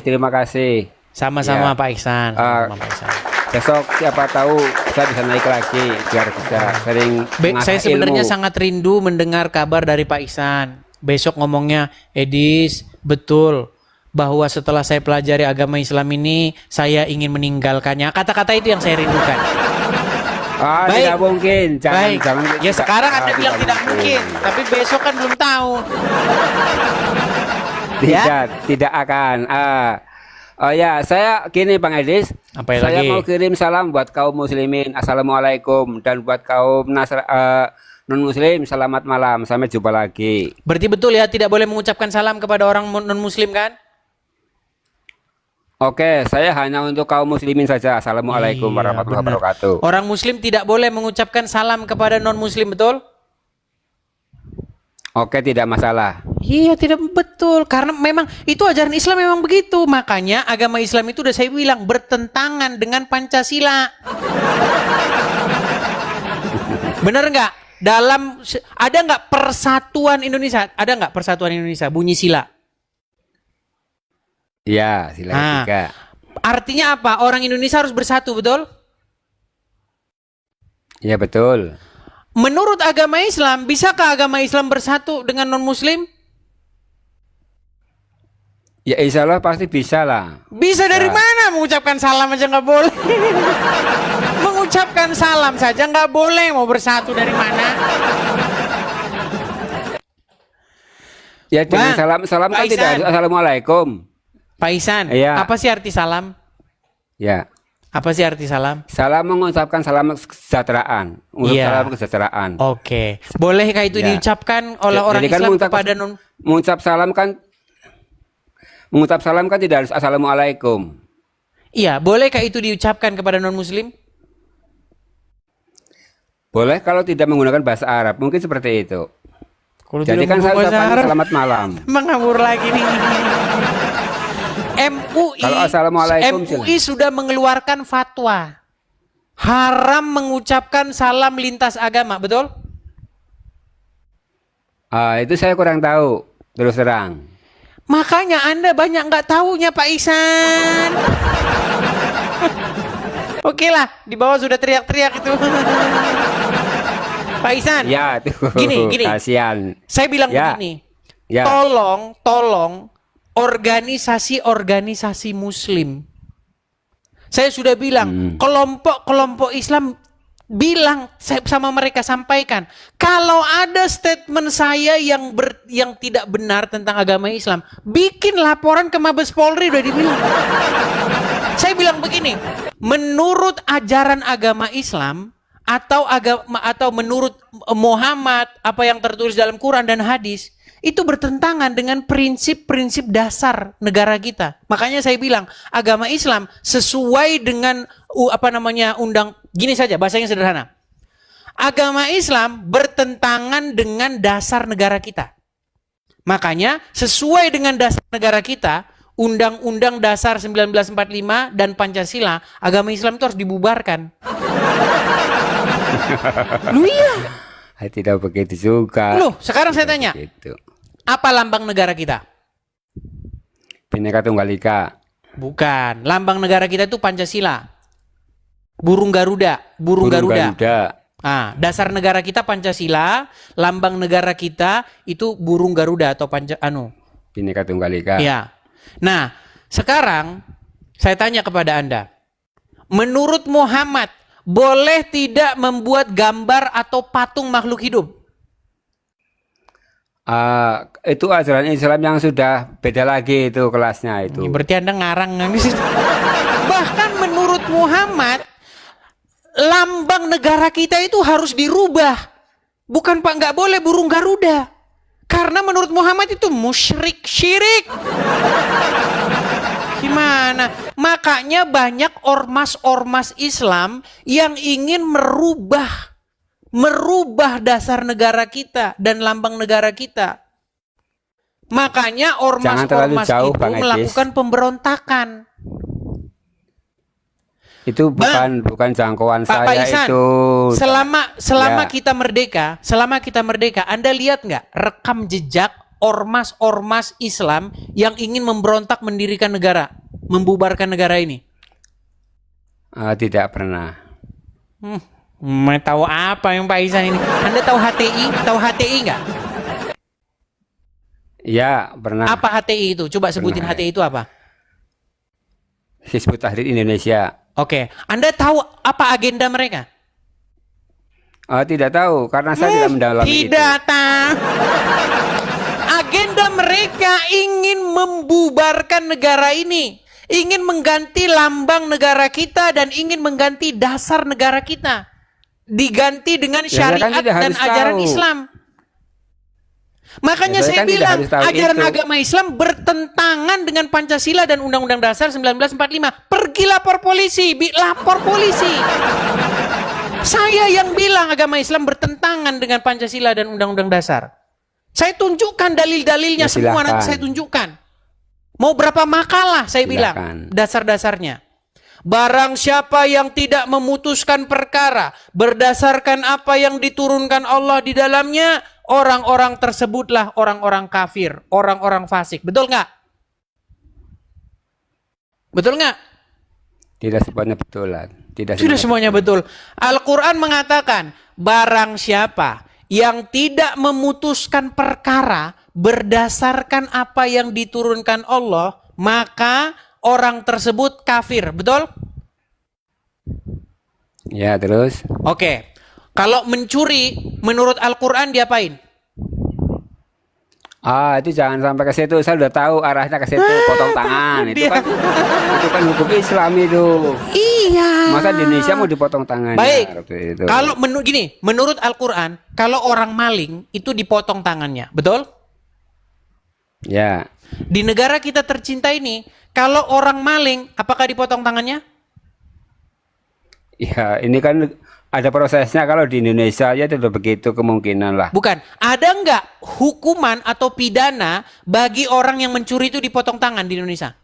Speaker 1: terima kasih.
Speaker 2: Sama-sama
Speaker 1: Ya.
Speaker 2: Pak Ihsan. Sama-sama Pak Ihsan.
Speaker 1: Besok siapa tahu saya bisa naik lagi biar bisa sering mengasah
Speaker 2: Saya sebenarnya
Speaker 1: ilmu.
Speaker 2: sangat rindu mendengar kabar dari Pak Ihsan. Besok ngomongnya, Edis, betul bahwa setelah saya pelajari agama Islam ini, saya ingin meninggalkannya. Kata-kata itu yang saya rindukan. Baik.
Speaker 1: Tidak mungkin.
Speaker 2: Baik. Ya
Speaker 1: tidak-
Speaker 2: sekarang Anda bilang tidak mungkin,
Speaker 1: mungkin.
Speaker 2: tapi besok kan belum tahu.
Speaker 1: Tidak akan. Oh ya, saya gini Bang Edis.
Speaker 2: Apa
Speaker 1: Saya
Speaker 2: lagi?
Speaker 1: mau kirim salam buat kaum muslimin. Assalamualaikum. Dan buat kaum non muslim, selamat malam. Sampai jumpa lagi.
Speaker 2: Berarti betul ya, tidak boleh mengucapkan salam kepada orang non-muslim kan?
Speaker 1: Oke, saya hanya untuk kaum muslimin saja. Assalamualaikum
Speaker 2: Iya,
Speaker 1: warahmatullahi
Speaker 2: benar.
Speaker 1: wabarakatuh.
Speaker 2: Orang muslim tidak boleh mengucapkan salam kepada non-muslim, betul?
Speaker 1: Oke, tidak masalah.
Speaker 2: Iya, tidak betul. Karena memang itu ajaran Islam memang begitu. Makanya agama Islam itu udah saya bilang bertentangan dengan Pancasila. Bener nggak? Ada nggak persatuan Indonesia? Ada nggak persatuan Indonesia? Bunyi sila.
Speaker 1: Ya, silakan juga.
Speaker 2: Artinya apa? Orang Indonesia harus bersatu, betul?
Speaker 1: Ya betul.
Speaker 2: Menurut agama Islam, bisakah agama Islam bersatu dengan non-muslim?
Speaker 1: Ya insya Allah pasti bisa lah.
Speaker 2: Bisa dari mana? Mengucapkan salam aja nggak boleh. Mengucapkan salam saja nggak boleh, mau bersatu dari mana?
Speaker 1: Ya dengan
Speaker 2: Bang,
Speaker 1: salam
Speaker 2: Pak
Speaker 1: kan tidak
Speaker 2: Ihsan.
Speaker 1: harus assalamualaikum.
Speaker 2: Pak Ihsan,
Speaker 1: Iya.
Speaker 2: apa sih arti salam?
Speaker 1: Ya.
Speaker 2: Apa sih arti salam?
Speaker 1: Salam mengucapkan salam kesejahteraan.
Speaker 2: Iya.
Speaker 1: Salam kesejahteraan.
Speaker 2: Oke. Bolehkah itu
Speaker 1: Ya.
Speaker 2: diucapkan oleh orang
Speaker 1: Jadi kan
Speaker 2: Islam kepada non?
Speaker 1: mengucap salam kan tidak harus assalamualaikum.
Speaker 2: Iya, bolehkah itu diucapkan kepada non Muslim?
Speaker 1: Boleh kalau tidak menggunakan bahasa Arab, mungkin seperti itu.
Speaker 2: Kalau
Speaker 1: Jadi
Speaker 2: tidak
Speaker 1: kan saya
Speaker 2: mau bahasa
Speaker 1: ucapkan
Speaker 2: Arab,
Speaker 1: selamat malam.
Speaker 2: mengawur lagi nih.
Speaker 1: Kalau assalamualaikum,
Speaker 2: MUI sudah mengeluarkan fatwa haram mengucapkan salam lintas agama, betul?
Speaker 1: Itu saya kurang tahu, terus terang.
Speaker 2: Makanya Anda banyak nggak tahunya Pak Ihsan. Oke lah, di bawah sudah teriak-teriak itu. Pak Ihsan,
Speaker 1: Ya, itu.
Speaker 2: Gini.
Speaker 1: Kasihan.
Speaker 2: saya bilang
Speaker 1: Ya.
Speaker 2: begini,
Speaker 1: Ya.
Speaker 2: tolong organisasi-organisasi Muslim. Saya sudah bilang, kelompok-kelompok Islam bilang, saya sama mereka sampaikan, kalau ada statement saya yang tidak benar tentang agama Islam, bikin laporan ke Mabes Polri, udah dibilang. Saya bilang begini, menurut ajaran agama Islam atau menurut Muhammad, apa yang tertulis dalam Quran dan hadis, itu bertentangan dengan prinsip-prinsip dasar negara kita. Makanya saya bilang agama Islam sesuai dengan gini saja bahasanya sederhana. Agama Islam bertentangan dengan dasar negara kita. Makanya sesuai dengan dasar negara kita, Undang-Undang Dasar 1945 dan Pancasila, agama Islam itu harus dibubarkan. Lu iya.
Speaker 1: Tidak begitu juga.
Speaker 2: Loh, sekarang saya tanya,
Speaker 1: Begitu.
Speaker 2: apa lambang negara kita?
Speaker 1: Bhinneka Tunggal Ika.
Speaker 2: Bukan, lambang negara kita itu Pancasila. Burung Garuda, burung Garuda. Ah, dasar negara kita Pancasila, lambang negara kita itu burung Garuda atau
Speaker 1: Bhinneka Tunggal Ika.
Speaker 2: Ya. Nah, sekarang saya tanya kepada Anda. Menurut Muhammad, boleh tidak membuat gambar atau patung makhluk hidup?
Speaker 1: Itu ajaran Islam yang sudah beda lagi itu kelasnya itu.
Speaker 2: Ini berarti Anda ngarang habis itu. Bahkan menurut Muhammad, lambang negara kita itu harus dirubah. Bukan Pak, nggak boleh burung Garuda. Karena menurut Muhammad itu musyrik, syirik. Gimana? Makanya banyak ormas-ormas Islam yang ingin merubah dasar negara kita dan lambang negara kita. Makanya ormas-ormas
Speaker 1: jauh,
Speaker 2: itu
Speaker 1: Bang Edis.
Speaker 2: melakukan pemberontakan.
Speaker 1: Itu bukan jangkauan
Speaker 2: Pak
Speaker 1: saya
Speaker 2: Ihsan,
Speaker 1: itu.
Speaker 2: selama
Speaker 1: Ya.
Speaker 2: kita merdeka, Anda lihat nggak rekam jejak ormas-ormas Islam yang ingin memberontak mendirikan negara, membubarkan negara ini?
Speaker 1: Tidak pernah.
Speaker 2: Mau tahu apa yang Pak Ihsan ini? Anda tahu HTI? Tahu HTI nggak?
Speaker 1: Ya, pernah.
Speaker 2: Apa HTI itu? Coba sebutin
Speaker 1: Pernah,
Speaker 2: HTI itu apa?
Speaker 1: Hizbut Tahrir Indonesia.
Speaker 2: Oke, Anda tahu apa agenda mereka?
Speaker 1: Tidak tahu karena saya tidak mendalami itu.
Speaker 2: Tidak tahu. Agenda mereka ingin membubarkan negara ini, ingin mengganti lambang negara kita dan ingin mengganti dasar negara kita, diganti dengan
Speaker 1: saya kan
Speaker 2: syariat
Speaker 1: tidak
Speaker 2: dan
Speaker 1: harus
Speaker 2: ajaran
Speaker 1: tahu.
Speaker 2: Islam. Makanya
Speaker 1: Saya
Speaker 2: saya
Speaker 1: kan tidak
Speaker 2: bilang
Speaker 1: harus tahu
Speaker 2: ajaran
Speaker 1: itu.
Speaker 2: agama Islam bertentangan dengan Pancasila dan Undang-Undang Dasar 1945. Pergi lapor polisi, lapor polisi. Saya yang bilang agama Islam bertentangan dengan Pancasila dan Undang-Undang Dasar. Saya tunjukkan dalil-dalilnya
Speaker 1: Ya,
Speaker 2: semua, nanti
Speaker 1: silakan.
Speaker 2: saya tunjukkan. Mau berapa makalah saya bilang
Speaker 1: Silakan.
Speaker 2: dasar-dasarnya. Barang siapa yang tidak memutuskan perkara berdasarkan apa yang diturunkan Allah di dalamnya, orang-orang tersebutlah orang-orang kafir, orang-orang fasik. Betul nggak? Betul nggak?
Speaker 1: Tidak semuanya betul.
Speaker 2: Sudah semuanya betul. Al-Quran mengatakan, barang siapa yang tidak memutuskan perkara berdasarkan apa yang diturunkan Allah, maka orang tersebut kafir. Betul?
Speaker 1: Ya, terus.
Speaker 2: Oke. Kalau mencuri menurut Al-Quran diapain?
Speaker 1: Itu jangan sampai ke situ. Saya udah tahu arahnya ke situ, potong tangan. Itu kan hukum Islam itu.
Speaker 2: Iya.
Speaker 1: Masa di Indonesia mau dipotong tangan?
Speaker 2: Baik.
Speaker 1: Itu.
Speaker 2: Kalau menurut Al-Quran, kalau orang maling itu dipotong tangannya. Betul?
Speaker 1: Ya.
Speaker 2: Di negara kita tercinta ini, kalau orang maling, apakah dipotong tangannya?
Speaker 1: Ya, ini kan ada prosesnya. Kalau di Indonesia ya tidak begitu kemungkinan lah.
Speaker 2: Bukan. Ada nggak hukuman atau pidana bagi orang yang mencuri itu dipotong tangan di Indonesia?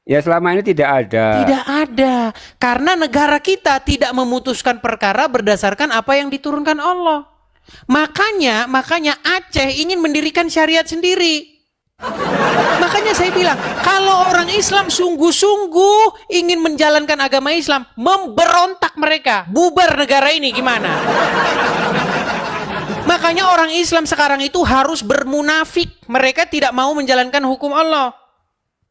Speaker 1: Ya, selama ini tidak ada.
Speaker 2: Tidak ada. Karena negara kita tidak memutuskan perkara berdasarkan apa yang diturunkan Allah. Makanya Aceh ingin mendirikan syariat sendiri. Makanya saya bilang, kalau orang Islam sungguh-sungguh ingin menjalankan agama Islam, memberontak mereka, bubar negara ini gimana? Makanya orang Islam sekarang itu harus bermunafik. Mereka tidak mau menjalankan hukum Allah.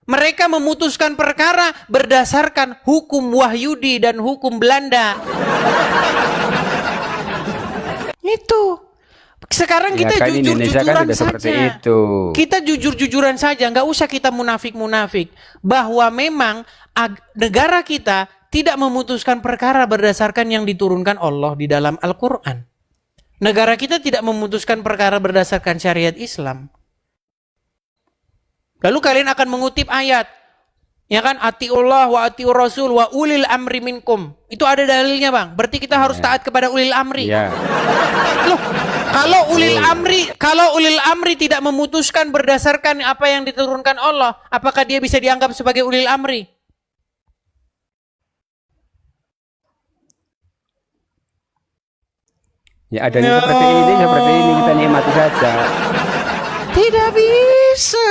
Speaker 2: Mereka memutuskan perkara berdasarkan hukum Wahyudi dan hukum Belanda. Itu. Sekarang kita
Speaker 1: kan
Speaker 2: jujur-jujuran
Speaker 1: kan
Speaker 2: saja.
Speaker 1: seperti itu.
Speaker 2: Kita jujur-jujuran saja, nggak usah kita munafik-munafik. Bahwa memang negara kita tidak memutuskan perkara berdasarkan yang diturunkan Allah di dalam Al-Quran. Negara kita tidak memutuskan perkara berdasarkan syariat Islam. Lalu kalian akan mengutip ayat, ya kan, atiullah wa atiur rasul wa ulil amri minkum. Itu ada dalilnya, Bang. Berarti kita harus taat kepada ulil amri.
Speaker 1: Ya.
Speaker 2: Loh, kalau ulil amri tidak memutuskan berdasarkan apa yang diturunkan Allah, apakah dia bisa dianggap sebagai ulil amri?
Speaker 1: Ya, adanya seperti ini kita nikmati saja.
Speaker 2: Tidak bisa.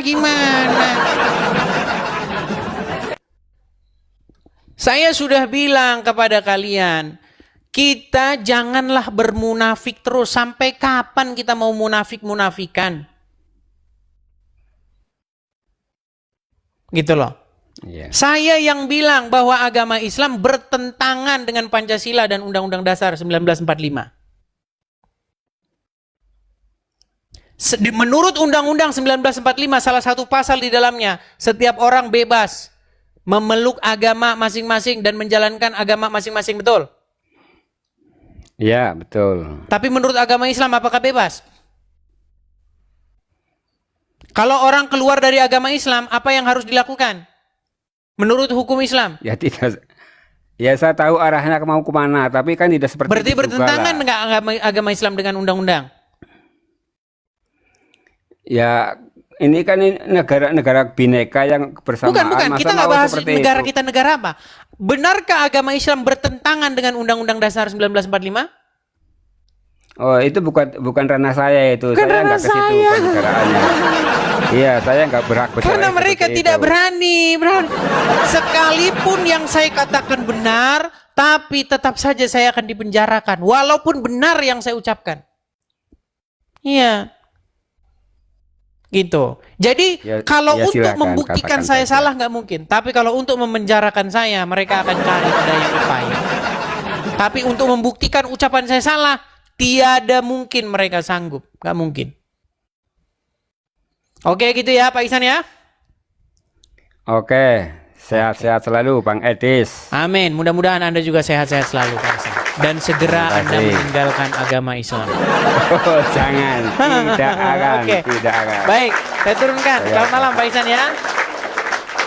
Speaker 2: Gimana? Saya sudah bilang kepada kalian, kita janganlah bermunafik terus. Sampai kapan kita mau munafik-munafikan? Gitu loh.
Speaker 1: Ya.
Speaker 2: Saya yang bilang bahwa agama Islam bertentangan dengan Pancasila dan Undang-Undang Dasar 1945. Menurut Undang-Undang 1945, salah satu pasal di dalamnya, setiap orang bebas memeluk agama masing-masing dan menjalankan agama masing-masing, betul?
Speaker 1: Ya, betul.
Speaker 2: Tapi menurut agama Islam apakah bebas? Kalau orang keluar dari agama Islam, apa yang harus dilakukan? Menurut hukum Islam?
Speaker 1: Ya tidak. Ya, saya tahu arahnya mau kemana, tapi kan tidak seperti
Speaker 2: Berarti
Speaker 1: itu juga
Speaker 2: bertentangan
Speaker 1: lah.
Speaker 2: dengan agama Islam dengan undang-undang?
Speaker 1: Ya, ini kan negara bineka yang bersamaan.
Speaker 2: Bukan.
Speaker 1: Masa
Speaker 2: Kita nggak
Speaker 1: mau
Speaker 2: bahas
Speaker 1: seperti
Speaker 2: negara
Speaker 1: itu?
Speaker 2: kita negara apa. Benarkah agama Islam bertentangan dengan Undang-Undang Dasar 1945?
Speaker 1: Oh, itu bukan ranah saya itu.
Speaker 2: Bukan
Speaker 1: Saya
Speaker 2: ranah
Speaker 1: nggak ke situ
Speaker 2: saya.
Speaker 1: negaraannya. Iya, saya nggak berhak bicara
Speaker 2: Karena mereka
Speaker 1: seperti
Speaker 2: tidak
Speaker 1: itu.
Speaker 2: berani. Sekalipun yang saya katakan benar, tapi tetap saja saya akan dipenjarakan. Walaupun benar yang saya ucapkan. Iya. Gitu. Jadi
Speaker 1: Ya,
Speaker 2: kalau
Speaker 1: ya
Speaker 2: untuk
Speaker 1: silakan,
Speaker 2: membuktikan
Speaker 1: katakan
Speaker 2: saya
Speaker 1: saja.
Speaker 2: salah nggak mungkin. Tapi kalau untuk memenjarakan saya, mereka akan cari daya upaya. Tapi untuk membuktikan ucapan saya salah, tiada mungkin mereka sanggup. Nggak mungkin. Oke gitu ya Pak Ihsan ya.
Speaker 1: Oke, sehat-sehat selalu Bang Edis.
Speaker 2: Amin. Mudah-mudahan Anda juga sehat-sehat selalu Pak Ihsan. Dan segera
Speaker 1: Terima
Speaker 2: Anda
Speaker 1: kasih.
Speaker 2: meninggalkan agama Islam.
Speaker 1: Oh, jangan, tidak akan,
Speaker 2: Oke.
Speaker 1: tidak akan.
Speaker 2: Baik, saya turunkan.
Speaker 1: Saya
Speaker 2: Selamat malam Pak Ihsan ya.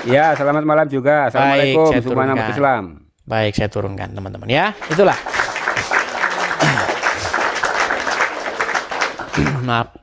Speaker 1: Ya, selamat malam juga. Assalamualaikum,
Speaker 2: saya
Speaker 1: semua umat
Speaker 2: turunkan.
Speaker 1: Islam.
Speaker 2: Baik, saya turunkan teman-teman ya. Itulah. Maaf.